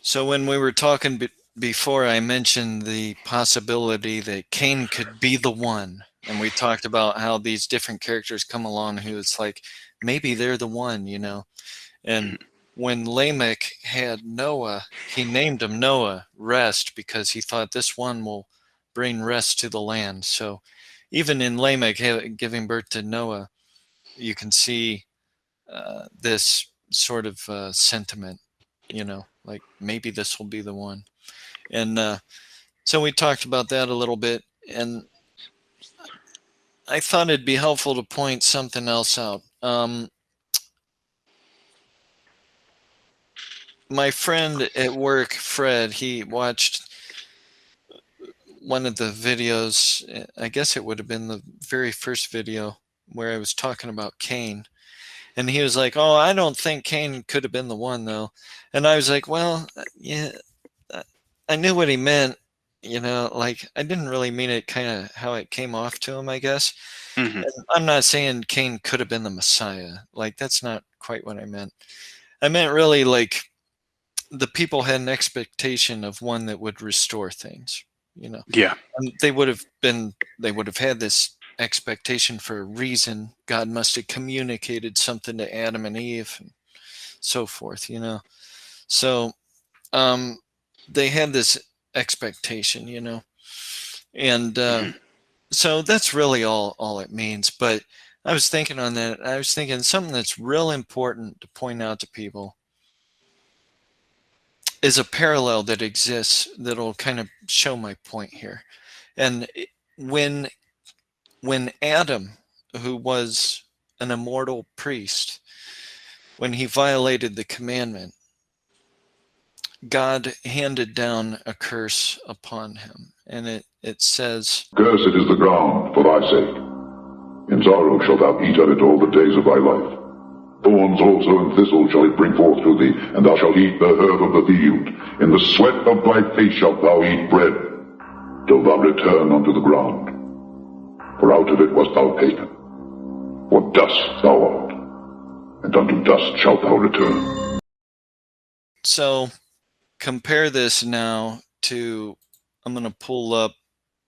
So when we were talking before, I mentioned the possibility that Cain could be the one. And we talked about how these different characters come along who it's like, maybe they're the one, you know. And when Lamech had Noah, he named him Noah, rest, because he thought this one will bring rest to the land. So even in Lamech giving birth to Noah, you can see this sort of sentiment, you know, like maybe this will be the one. And so we talked about that a little bit, and I thought it'd be helpful to point something else out. My friend at work, Fred, he watched one of the videos. I guess it would have been the very first video where I was talking about Cain. And he was like, oh, I don't think Cain could have been the one, though. And I was like, well, yeah, I knew what he meant. You know, like I didn't really mean it kind of how it came off to him, I guess. Mm-hmm. I'm not saying Cain could have been the Messiah. Like, that's not quite what I meant. I meant really like the people had an expectation of one that would restore things, you know. Yeah. And they would have had this expectation for a reason. God must have communicated something to Adam and Eve and so forth, you know. So they had this expectation, you know. And so that's really all it means. But I was thinking on that. I was thinking something that's real important to point out to people is a parallel that exists that'll kind of show my point here. And when Adam, who was an immortal priest, when he violated the commandment, God handed down a curse upon him. And it says, cursed is the ground for thy sake. In sorrow shalt thou eat of it all the days of thy life. Thorns also and thistles shall it bring forth to thee, and thou shalt eat the herb of the field. In the sweat of thy face shalt thou eat bread, till thou return unto the ground. For out of it wast thou taken. For dust thou art, and unto dust shalt thou return. So compare this now to, I'm going to pull up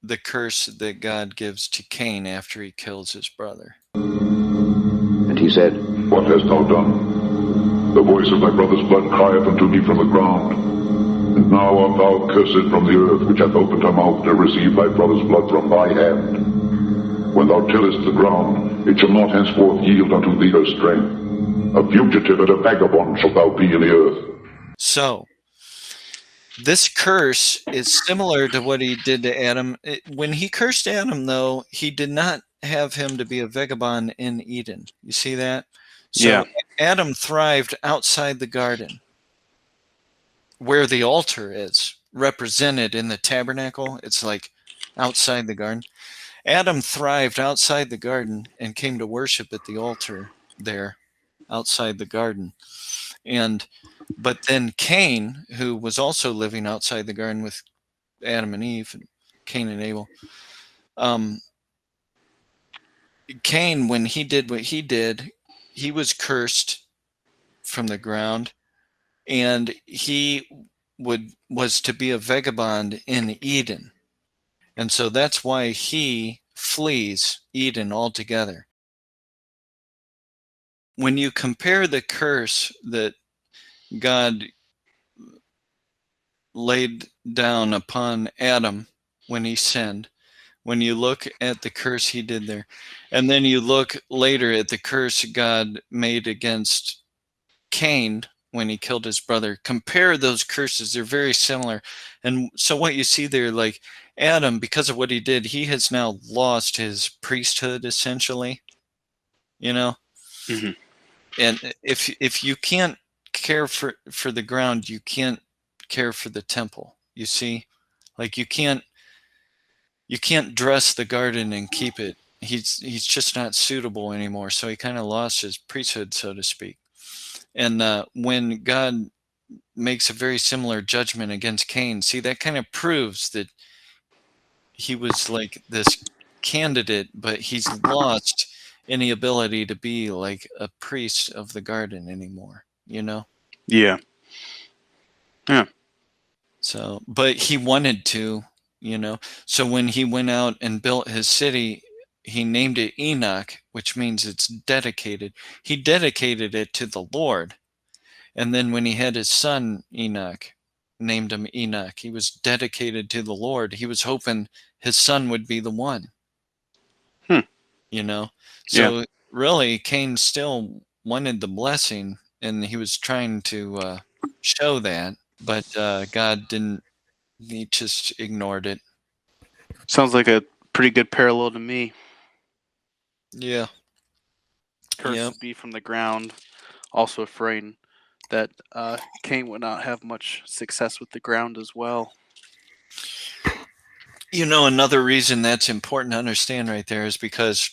the curse that God gives to Cain after he kills his brother. And he said, what hast thou done? The voice of thy brother's blood crieth unto me from the ground. And now art thou cursed from the earth, which hath opened her mouth to receive thy brother's blood from thy hand. When thou tillest the ground, it shall not henceforth yield unto thee her strength. A fugitive and a vagabond shalt thou be in the earth. So, this curse is similar to what he did to Adam. When he cursed Adam, though, he did not have him to be a vagabond in Eden. You see that? So Yeah. Adam thrived outside the garden, where the altar is represented in the tabernacle. It's like outside the garden. Adam thrived outside the garden and came to worship at the altar there outside the garden. But then Cain, who was also living outside the garden with Adam and Eve, and Cain and Abel, Cain, when he did what he did, he was cursed from the ground, and he was to be a vagabond in Eden. And so that's why he flees Eden altogether. When you compare the curse that God laid down upon Adam when he sinned, when you look at the curse he did there, and then you look later at the curse God made against Cain when he killed his brother, compare those curses. They're very similar. And so what you see there, like Adam, because of what he did, he has now lost his priesthood, essentially, you know. Mm-hmm. And if you can't care for the ground, you can't care for the temple. You see, like you can't dress the garden and keep it. He's just not suitable anymore. So he kind of lost his priesthood, so to speak. And when God makes a very similar judgment against Cain, see, that kind of proves that he was like this candidate, but he's lost any ability to be like a priest of the garden anymore, you know? Yeah. Yeah. So, but he wanted to, So when he went out and built his city, he named it Enoch, which means it's dedicated. He dedicated it to the Lord. And then when he had his son Enoch, named him Enoch, he was dedicated to the Lord. He was hoping his son would be the one. Hmm. So really, Cain still wanted the blessing, and he was trying to show that, but God didn't. He just ignored it. Sounds like a pretty good parallel to me. Yeah. Curse would be from the ground. Also afraid that Cain would not have much success with the ground as well. Another reason that's important to understand right there is because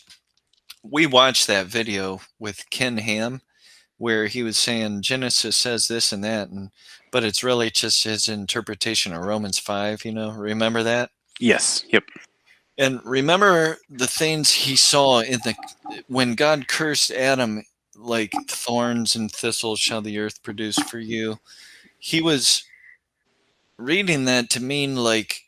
we watched that video with Ken Ham where he was saying Genesis says this and that, but it's really just his interpretation of Romans 5, remember that? Yes. Yep. And remember the things he saw when God cursed Adam, like thorns and thistles shall the earth produce for you. He was reading that to mean like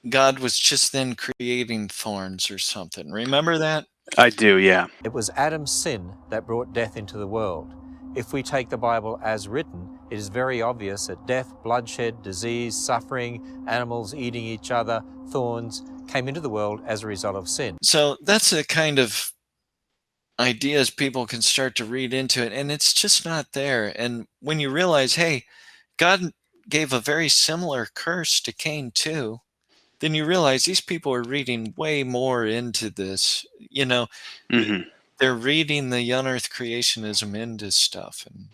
God was just then creating thorns or something. Remember that? I do, yeah. It was Adam's sin that brought death into the world. If we take the Bible as written, it is very obvious that death, bloodshed, disease, suffering, animals eating each other, thorns, came into the world as a result of sin. So that's the kind of ideas people can start to read into it, and it's just not there. And when you realize, hey, God gave a very similar curse to Cain too, then you realize these people are reading way more into this. Mm-hmm. They're reading the unearthed creationism into stuff. And